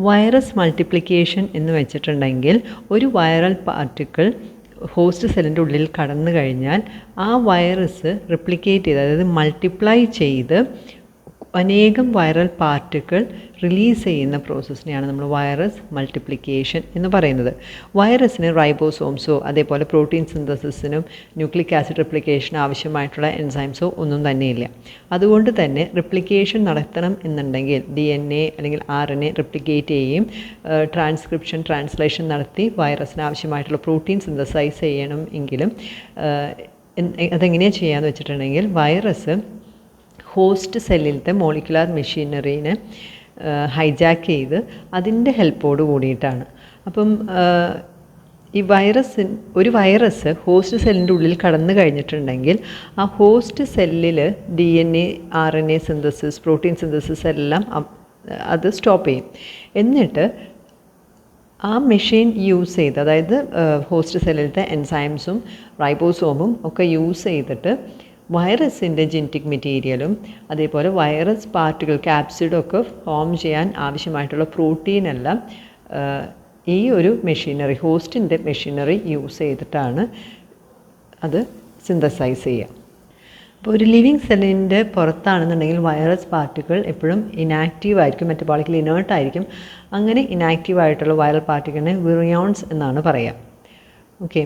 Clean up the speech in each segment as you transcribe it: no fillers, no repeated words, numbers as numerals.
Virus multiplication എന്ന് വെച്ചിട്ടുണ്ടെങ്കിൽ ഒരു വൈറൽ പാർട്ടിക്കിൾ ഹോസ്റ്റ് സെല്ലിൻ്റെ ഉള്ളിൽ കടന്നു കഴിഞ്ഞാൽ ആ വൈറസ് റിപ്ലിക്കേറ്റ് ചെയ്ത്, അതായത് മൾട്ടിപ്ലൈ ചെയ്ത് അനേകം വൈറൽ പാർട്ടിക്കിൾ റിലീസ് ചെയ്യുന്ന പ്രോസസ്സിനെയാണ് നമ്മൾ വൈറസ് മൾട്ടിപ്ലിക്കേഷൻ എന്ന് പറയുന്നത്. വൈറസിന് റൈബോസോംസോ അതേപോലെ പ്രോട്ടീൻ സിന്തസിസിനും ന്യൂക്ലിക് ആസിഡ് റിപ്ലിക്കേഷനും ആവശ്യമായിട്ടുള്ള എൻസൈംസോ ഒന്നും തന്നെയില്ല. അതുകൊണ്ട് തന്നെ റിപ്ലിക്കേഷൻ നടത്തണം എന്നുണ്ടെങ്കിൽ DNA അല്ലെങ്കിൽ RNA റിപ്ലിക്കേറ്റ് ചെയ്യുകയും ട്രാൻസ്ക്രിപ്ഷൻ ട്രാൻസ്ലേഷൻ നടത്തി വൈറസിന് ആവശ്യമായിട്ടുള്ള പ്രോട്ടീൻ സിന്തസൈസ് ചെയ്യണം എങ്കിലും അതെങ്ങനെയാണ് ചെയ്യാന്ന് വെച്ചിട്ടുണ്ടെങ്കിൽ വൈറസ് ഹോസ്റ്റ് സെല്ലിലത്തെ മോളിക്കുലാർ മെഷീനറീനെ ഹൈജാക്ക് ചെയ്ത് അതിൻ്റെ ഹെൽപ്പോട് കൂടിയിട്ടാണ്. അപ്പം ഈ ഒരു വൈറസ് ഹോസ്റ്റ് സെല്ലിൻ്റെ ഉള്ളിൽ കടന്നു കഴിഞ്ഞിട്ടുണ്ടെങ്കിൽ ആ ഹോസ്റ്റ് സെല്ലിൽ DNA RNA synthesis protein synthesis എല്ലാം അത് സ്റ്റോപ്പ് ചെയ്യും. എന്നിട്ട് ആ മെഷീൻ യൂസ് ചെയ്ത്, അതായത് ഹോസ്റ്റ് സെല്ലിലത്തെ എൻസൈംസും റൈബോസോമും ഒക്കെ യൂസ് ചെയ്തിട്ട് വൈറസിൻ്റെ ജെനറ്റിക് മെറ്റീരിയലും അതേപോലെ വൈറസ് പാർട്ടിക്കിൾ ക്യാപ്സിഡും ഒക്കെ ഫോം ചെയ്യാൻ ആവശ്യമായിട്ടുള്ള പ്രോട്ടീനെല്ലാം ഈ ഒരു മെഷീനറി ഹോസ്റ്റിൻ്റെ മെഷീനറി യൂസ് ചെയ്തിട്ടാണ് അത് സിന്തസൈസ് ചെയ്യുക. അപ്പോൾ ഒരു ലിവിങ് സെല്ലിൻ്റെ പുറത്താണെന്നുണ്ടെങ്കിൽ വൈറസ് പാർട്ടിക്കിൾ എപ്പോഴും ഇനാക്റ്റീവ് ആയിരിക്കും, മെറ്റബോളിക്കലി ഇനേർട്ട് ആയിരിക്കും. അങ്ങനെ ഇനാക്റ്റീവ് ആയിട്ടുള്ള വൈറൽ പാർട്ടിക്കിളിനെ വിറിയോൺസ് എന്നാണ് പറയുക. ഓക്കെ,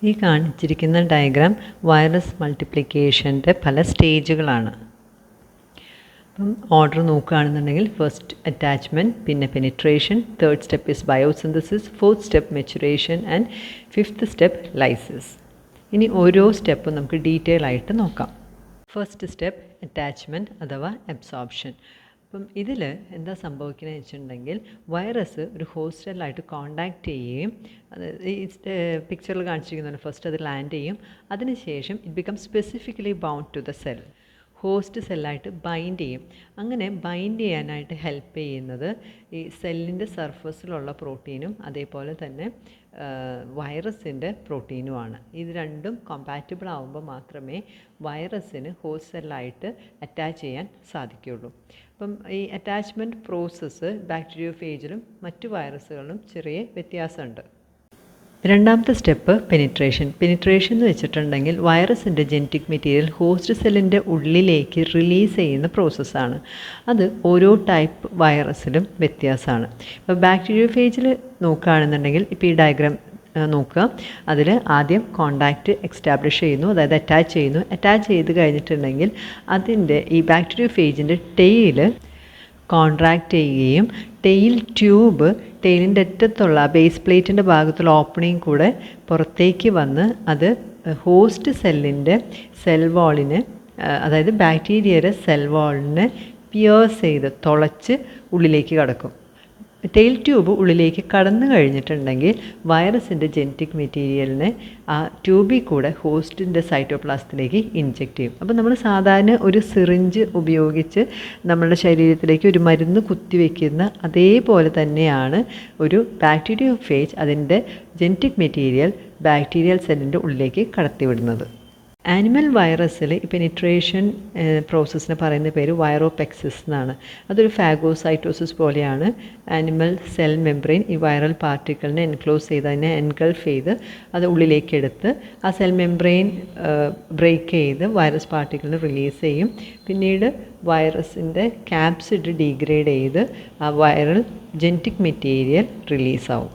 ഈ കാണിച്ചിരിക്കുന്ന ഡയഗ്രാം വൈറസ് മൾട്ടിപ്ലിക്കേഷൻ്റെ പല സ്റ്റേജുകളാണ്. അപ്പം ഓർഡർ നോക്കുകയാണെന്നുണ്ടെങ്കിൽ ഫസ്റ്റ് അറ്റാച്ച്മെൻറ്റ്, പിന്നെ penetration, third step is biosynthesis, fourth step maturation and fifth step lysis. ഇനി ഓരോ സ്റ്റെപ്പും നമുക്ക് ഡീറ്റെയിൽ ആയിട്ട് നോക്കാം. ഫസ്റ്റ് സ്റ്റെപ്പ് അറ്റാച്ച്മെൻറ്റ് അഥവാ അബ്സോർപ്ഷൻ. അപ്പം ഇതിൽ എന്താ സംഭവിക്കുന്നത് വെച്ചിട്ടുണ്ടെങ്കിൽ വൈറസ് ഒരു ഹോസ്റ്റലായിട്ട് കോണ്ടാക്റ്റ് ചെയ്യുകയും, ഈ പിക്ചറിൽ കാണിച്ചിരിക്കുന്നതാണ് ഫസ്റ്റ് അത് ലാൻഡ് ചെയ്യും. അതിനുശേഷം it become specifically bound to the cell, host സെല്ലായിട്ട് ബൈൻഡ് ചെയ്യും. അങ്ങനെ ബൈൻഡ് ചെയ്യാനായിട്ട് ഹെൽപ്പ് ചെയ്യുന്നത് ഈ സെല്ലിൻ്റെ സർഫസിലുള്ള പ്രോട്ടീനും അതേപോലെ തന്നെ വൈറസിൻ്റെ പ്രോട്ടീനുമാണ്. ഇത് രണ്ടും കോമ്പാറ്റബിൾ ആവുമ്പോൾ മാത്രമേ വൈറസിന് ഹോസ്റ്റ് സെല്ലായിട്ട് അറ്റാച്ച് ചെയ്യാൻ സാധിക്കുകയുള്ളൂ. അപ്പം ഈ അറ്റാച്ച്മെൻറ്റ് പ്രോസസ്സ് ബാക്ടീരിയോഫേജിലും മറ്റു വൈറസുകളിലും ചെറിയ വ്യത്യാസമുണ്ട്. രണ്ടാമത്തെ സ്റ്റെപ്പ് പെനിട്രേഷൻ. പെനിട്രേഷൻ എന്ന് വെച്ചിട്ടുണ്ടെങ്കിൽ വൈറസിൻ്റെ ജെനറ്റിക് മെറ്റീരിയൽ ഹോസ്റ്റ് സെല്ലിൻ്റെ ഉള്ളിലേക്ക് റിലീസ് ചെയ്യുന്ന പ്രോസസ്സാണ്. അത് ഓരോ ടൈപ്പ് വൈറസിലും വ്യത്യാസമാണ്. ഇപ്പോൾ ബാക്ടീരിയോഫേജിൽ നോക്കുകയാണെന്നുണ്ടെങ്കിൽ ഇപ്പോൾ ഈ ഡയഗ്രാം നോക്കുക, അതിൽ ആദ്യം കോണ്ടാക്റ്റ് എക്സ്റ്റാബ്ലിഷ് ചെയ്യുന്നു, അതായത് അറ്റാച്ച് ചെയ്യുന്നു. അറ്റാച്ച് ചെയ്ത് കഴിഞ്ഞിട്ടുണ്ടെങ്കിൽ അതിൻ്റെ ഈ ബാക്ടീരിയോഫേജിൻ്റെ ടെയിൽ കോൺട്രാക്റ്റ് ചെയ്യുകയും ടെയിൽ ട്യൂബ് ടെയിലിൻ്റെ അറ്റത്തുള്ള ബേസ് പ്ലേറ്റിൻ്റെ ഭാഗത്തുള്ള ഓപ്പണിങ് കൂടെ പുറത്തേക്ക് വന്ന് അത് ഹോസ്റ്റ് സെല്ലിൻ്റെ സെൽ വാളിനെ, അതായത് ബാക്ടീരിയയുടെ സെൽ വാളിനെ പിയേഴ്സ് ചെയ്ത് തുളച്ച് ഉള്ളിലേക്ക് കടക്കും. ടെയിൽ ട്യൂബ് ഉള്ളിലേക്ക് കടന്നു കഴിഞ്ഞിട്ടുണ്ടെങ്കിൽ വൈറസിൻ്റെ ജെനറ്റിക് മെറ്റീരിയലിനെ ആ ട്യൂബിൽ കൂടെ ഹോസ്റ്റിൻ്റെ സൈറ്റോപ്ലാസത്തിലേക്ക് ഇൻജെക്റ്റ് ചെയ്യും. അപ്പോൾ നമ്മൾ സാധാരണ ഒരു സിറിഞ്ച് ഉപയോഗിച്ച് നമ്മളുടെ ശരീരത്തിലേക്ക് ഒരു മരുന്ന് കുത്തിവെക്കുന്ന അതേപോലെ തന്നെയാണ് ഒരു ബാക്ടീരിയോഫേജ് അതിൻ്റെ ജെനറ്റിക് മെറ്റീരിയൽ ബാക്ടീരിയൽ സെല്ലിൻ്റെ ഉള്ളിലേക്ക് കടത്തിവിടുന്നത്. ആനിമൽ വൈറസിൽ പെനിട്രേഷൻ പ്രോസസ്സിന് പറയുന്ന പേര് വൈറോപെക്സിസ് എന്നാണ്. അതൊരു ഫാഗോസൈറ്റോസിസ് പോലെയാണ്. ആനിമൽ സെൽ മെംബ്രെയിൻ ഈ വൈറൽ പാർട്ടിക്കിളിനെ എൻക്ലോസ് ചെയ്ത് അതിനെ എൻഗൾഫ് ചെയ്ത് അത് ഉള്ളിലേക്ക് എടുത്ത് ആ സെൽ മെംബ്രെയിൻ ബ്രേക്ക് ചെയ്ത് വൈറസ് പാർട്ടിക്കിളിനെ റിലീസ് ചെയ്യും. പിന്നീട് വൈറസിൻ്റെ ക്യാപ്സിഡ് ഡീഗ്രേഡ് ചെയ്ത് ആ വൈറൽ ജെനറ്റിക് മെറ്റീരിയൽ റിലീസാവും.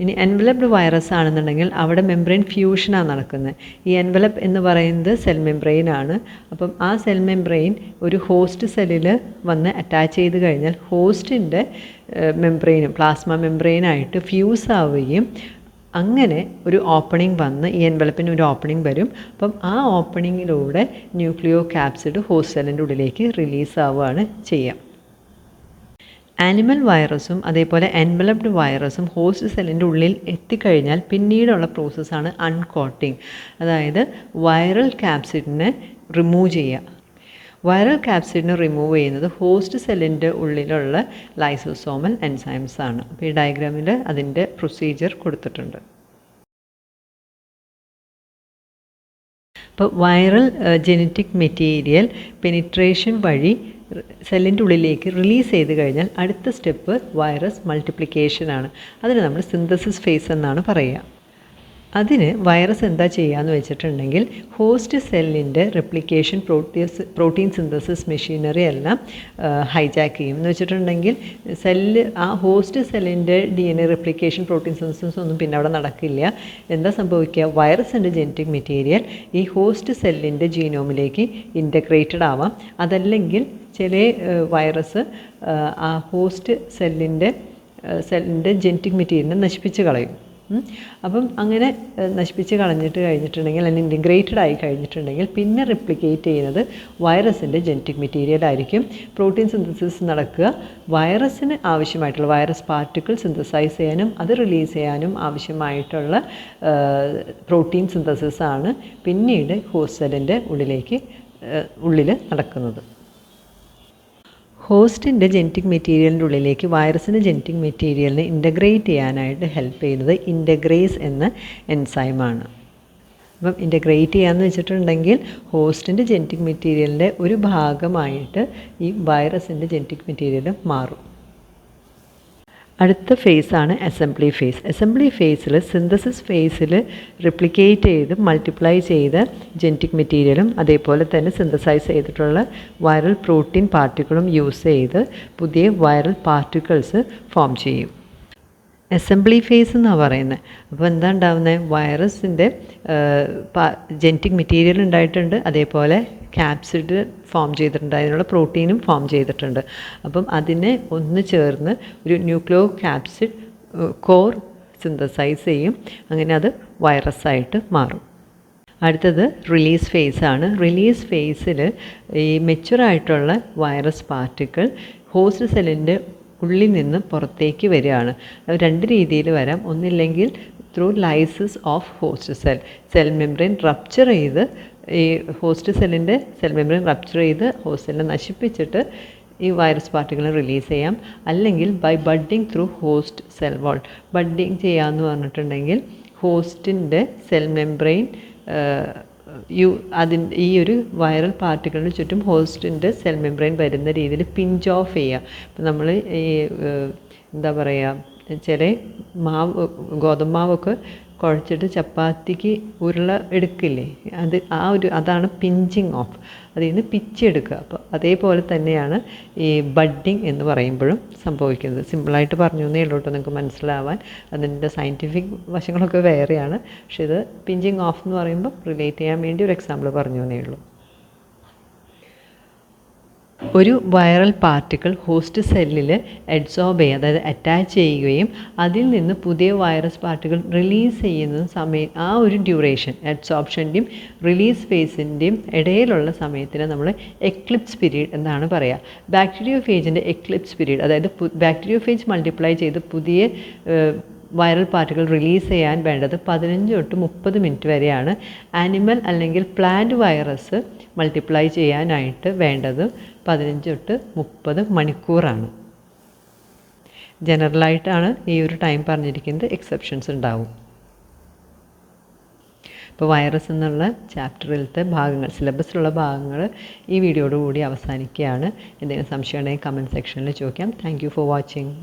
ഇനി എൻവലപ്ഡ് വൈറസ് ആണെന്നുണ്ടെങ്കിൽ അവിടെ മെംബ്രെയിൻ ഫ്യൂഷനാണ് നടക്കുന്നത്. ഈ എൻവലപ്പ് എന്ന് പറയുന്നത് സെൽ മെംബ്രെയിൻ ആണ്. അപ്പം ആ സെൽ മെംബ്രെയിൻ ഒരു ഹോസ്റ്റ് സെല്ലിൽ വന്ന് അറ്റാച്ച് ചെയ്ത് കഴിഞ്ഞാൽ ഹോസ്റ്റിൻ്റെ മെംബ്രെയിനും പ്ലാസ്മ മെംബ്രെയിനായിട്ട് ഫ്യൂസ് ആവുകയും അങ്ങനെ ഒരു ഓപ്പണിംഗ് വന്ന് ഈ എൻവലപ്പിന് ഒരു ഓപ്പണിംഗ് വരും. അപ്പം ആ ഓപ്പണിങ്ങിലൂടെ ന്യൂക്ലിയോ ക്യാപ്സിഡ് ഹോസ്റ്റ് സെല്ലിൻ്റെ ഉള്ളിലേക്ക് റിലീസ് ആവുകയാണ് ചെയ്യുക. ആനിമൽ വൈറസും അതേപോലെ എൻവലപ്ഡ് വൈറസും ഹോസ്റ്റ് സെല്ലിൻ്റെ ഉള്ളിൽ എത്തിക്കഴിഞ്ഞാൽ പിന്നീടുള്ള പ്രോസസ്സാണ് അൺകോട്ടിങ്, അതായത് വൈറൽ ക്യാപ്സിഡിനെ റിമൂവ് ചെയ്യുക. വൈറൽ ക്യാപ്സിഡിനെ റിമൂവ് ചെയ്യുന്നത് ഹോസ്റ്റ് സെല്ലിൻ്റെ ഉള്ളിലുള്ള ലൈസോസോമൽ എൻസൈംസ് ആണ്. അപ്പോൾ ഈ ഡയഗ്രാമിൽ അതിൻ്റെ പ്രൊസീജിയർ കൊടുത്തിട്ടുണ്ട്. അപ്പോൾ വൈറൽ ജെനറ്റിക് മെറ്റീരിയൽ പെനിട്രേഷൻ വഴി സെല്ലിൻ്റെ ഉള്ളിലേക്ക് റിലീസ് ചെയ്ത് കഴിഞ്ഞാൽ അടുത്ത സ്റ്റെപ്പ് വൈറസ് മൾട്ടിപ്ലിക്കേഷനാണ്. അതിന് നമ്മൾ സിന്തസിസ് ഫേസ് എന്നാണ് പറയുക. അതിന് വൈറസ് എന്താ ചെയ്യുകയെന്ന് വെച്ചിട്ടുണ്ടെങ്കിൽ ഹോസ്റ്റ് സെല്ലിൻ്റെ റെപ്ലിക്കേഷൻ പ്രോട്ടീൻ സിന്തസിസ് മെഷീനറി എല്ലാം ഹൈജാക്ക് ചെയ്യും. എന്ന് വെച്ചിട്ടുണ്ടെങ്കിൽ ആ ഹോസ്റ്റ് സെല്ലിൻ്റെ DNA റെപ്ലിക്കേഷൻ പ്രോട്ടീൻ സിന്തസിസ് ഒന്നും പിന്നെ അവിടെ നടക്കില്ല. എന്താ സംഭവിക്കുക? വൈറസിൻ്റെ ജെനറ്റിക് മെറ്റീരിയൽ ഈ ഹോസ്റ്റ് സെല്ലിൻ്റെ ജീനോമിലേക്ക് ഇൻ്റഗ്രേറ്റഡ് ആവാം. അതല്ലെങ്കിൽ ചില വൈറസ് ആ ഹോസ്റ്റ് സെല്ലിൻ്റെ ജെനറ്റിക് മെറ്റീരിയലിനെ നശിപ്പിച്ച് കളയും. അപ്പം അങ്ങനെ നശിപ്പിച്ച് കഴിഞ്ഞിട്ടുണ്ടെങ്കിൽ അല്ലെങ്കിൽ ഇൻറ്റിഗ്രേറ്റഡ് ആയി കഴിഞ്ഞിട്ടുണ്ടെങ്കിൽ പിന്നെ റെപ്ലിക്കേറ്റ് ചെയ്യുന്നത് വൈറസിൻ്റെ ജെനറ്റിക് മെറ്റീരിയൽ ആയിരിക്കും. പ്രോട്ടീൻ സിന്തസിസ് നടക്കുക വൈറസിന് ആവശ്യമായിട്ടുള്ള വൈറസ് പാർട്ടിക്കിൾ സിന്തസൈസ് ചെയ്യാനും അത് റിലീസ് ചെയ്യാനും ആവശ്യമായിട്ടുള്ള പ്രോട്ടീൻ സിന്തസിസ് ആണ് പിന്നീട് ഹോസ്റ്റ് സെല്ലിൻ്റെ ഉള്ളിൽ നടക്കുന്നത്. ഹോസ്റ്റിൻ്റെ ജെനറ്റിക് മെറ്റീരിയലിൻ്റെ ഉള്ളിലേക്ക് വൈറസിൻ്റെ ജെനറ്റിക് മെറ്റീരിയലിനെ ഇൻ്റഗ്രേറ്റ് ചെയ്യാനായിട്ട് ഹെൽപ്പ് ചെയ്യുന്നത് ഇൻ്റഗ്രേസ് എന്ന എൻസൈമാണ്. അപ്പം ഇൻ്റഗ്രേറ്റ് ചെയ്യാമെന്ന് വെച്ചിട്ടുണ്ടെങ്കിൽ ഹോസ്റ്റിൻ്റെ ജെനറ്റിക് മെറ്റീരിയലിൻ്റെ ഒരു ഭാഗമായിട്ട് ഈ വൈറസിൻ്റെ ജെനറ്റിക് മെറ്റീരിയൽ മാറും. അടുത്ത ഫേസാണ് അസംബ്ലി ഫേസ്. അസംബ്ലി ഫേസിൽ സിന്തസിസ് ഫേസിൽ റിപ്ലിക്കേറ്റ് ചെയ്ത് മൾട്ടിപ്ലൈ ചെയ്ത ജെനറ്റിക് മെറ്റീരിയലും അതേപോലെ തന്നെ സിന്തസൈസ് ചെയ്തിട്ടുള്ള വൈറൽ പ്രോട്ടീൻ പാർട്ടിക്കിളും യൂസ് ചെയ്ത് പുതിയ വൈറൽ പാർട്ടിക്കിൾസ് ഫോം ചെയ്യും. അസംബ്ലി ഫേസ് എന്നാണ് പറയുന്നത്. അപ്പോൾ എന്താ ഉണ്ടാകുന്നത്? വൈറസിൻ്റെ ജെനറ്റിക് മെറ്റീരിയൽ ഉണ്ടായിട്ടുണ്ട്, അതേപോലെ ക്യാപ്സിഡ് ഫോം ചെയ്തിട്ടുണ്ട്, അതിനുള്ള പ്രോട്ടീനും ഫോം ചെയ്തിട്ടുണ്ട്. അപ്പം അതിനെ ഒന്ന് ചേർന്ന് ഒരു ന്യൂക്ലിയോ ക്യാപ്സിഡ് കോർ സിന്തസൈസ് ചെയ്യും. അങ്ങനെ അത് വൈറസായിട്ട് മാറും. അടുത്തത് റിലീസ് ഫേസാണ്. റിലീസ് ഫേസിൽ ഈ മെച്യൂറായിട്ടുള്ള വൈറസ് പാർട്ടിക്കിൾ ഹോസ്റ്റ് സെല്ലിൻ്റെ ഉള്ളിൽ നിന്ന് പുറത്തേക്ക് വരികയാണ്. രണ്ട് രീതിയിൽ വരാം. ഒന്നില്ലെങ്കിൽ through lysis of host cell membrane rupture ചെയ്ത് ഈ ഹോസ്റ്റ് സെല്ലിൻ്റെ സെൽ മെംബ്രെയിൻ റപ്ചർ ചെയ്ത് ഹോസ്റ്റ് സെല്ലിനെ നശിപ്പിച്ചിട്ട് ഈ വൈറസ് പാർട്ടിക്കിളിനെ റിലീസ് ചെയ്യാം. അല്ലെങ്കിൽ by budding through host cell wall. Budding ചെയ്യാമെന്ന് പറഞ്ഞിട്ടുണ്ടെങ്കിൽ ഹോസ്റ്റിൻ്റെ സെൽ മെംബ്രെയിൻ ഈ ഒരു വൈറൽ പാർട്ടിക്കിളിന് ചുറ്റും ഹോസ്റ്റിൻ്റെ സെൽ മെംബ്രെയിൻ വരുന്ന രീതിയിൽ പിഞ്ച് ഓഫ് ചെയ്യുക. ഇപ്പം നമ്മൾ ഈ എന്താ പറയുക, ചില ഗോതമ്പ് മാവൊക്കെ കുഴച്ചിട്ട് ചപ്പാത്തിക്ക് ഉരുള എടുക്കില്ലേ, അതാണ് പിഞ്ചിങ് ഓഫ്. അതിൽ നിന്ന് പിച്ചെടുക്കുക. അപ്പോൾ അതേപോലെ തന്നെയാണ് ഈ ബഡ്ഡിങ് എന്ന് പറയുമ്പോഴും സംഭവിക്കുന്നത്. സിമ്പിളായിട്ട് പറഞ്ഞു എന്നേ ഉള്ളൂ കേട്ടോ നിങ്ങൾക്ക് മനസ്സിലാവാൻ. അതിൻ്റെ സയൻറ്റിഫിക് വശങ്ങളൊക്കെ വേറെയാണ്. പക്ഷേ ഇത് പിഞ്ചിങ് ഓഫ് എന്ന് പറയുമ്പോൾ റിലേറ്റ് ചെയ്യാൻ വേണ്ടി ഒരു എക്സാമ്പിൾ പറഞ്ഞു എന്നേ ഉള്ളൂ. ഒരു വൈറൽ പാർട്ടിക്കിൾ ഹോസ്റ്റ് സെല്ലിൽ അഡ്സോർബ് ചെയ്യുക, അതായത് അറ്റാച്ച് ചെയ്യുകയും അതിൽ നിന്ന് പുതിയ വൈറസ് പാർട്ടിക്കിൾ റിലീസ് ചെയ്യുന്ന സമയം, ആ ഒരു ഡ്യൂറേഷൻ അഡ്സോർപ്ഷൻ്റെയും റിലീസ് ഫേസിൻ്റെയും ഇടയിലുള്ള സമയത്തിന് നമ്മൾ എക്ലിപ്സ് പീരീഡ് എന്നാണ് പറയുക. ബാക്ടീരിയോഫേജിൻ്റെ എക്ലിപ്സ് പീരീഡ്, അതായത് ബാക്ടീരിയോഫേജ് മൾട്ടിപ്ലൈ ചെയ്ത് പുതിയ വൈറൽ പാർട്ടിക്കിൾ റിലീസ് ചെയ്യാൻ വേണ്ടത് 15 തൊട്ട് 30 മിനിറ്റ് വരെയാണ്. ആനിമൽ അല്ലെങ്കിൽ പ്ലാന്റ് വൈറസ് മൾട്ടിപ്ലൈ ചെയ്യാനായിട്ട് വേണ്ടത് 15 തൊട്ട് 30 മണിക്കൂറാണ്. ജനറലായിട്ടാണ് ഈ ഒരു ടൈം പറഞ്ഞിരിക്കുന്നത്, എക്സെപ്ഷൻസ് ഉണ്ടാവും. ഇപ്പോൾ വൈറസ് എന്നുള്ള ചാപ്റ്ററിലത്തെ ഭാഗങ്ങൾ, സിലബസിലുള്ള ഭാഗങ്ങൾ ഈ വീഡിയോയോടുകൂടി അവസാനിക്കുകയാണ്. എന്തെങ്കിലും സംശയം ഉണ്ടെങ്കിൽ കമൻറ്റ് സെക്ഷനിൽ ചോദിക്കാം. Thank you for watching.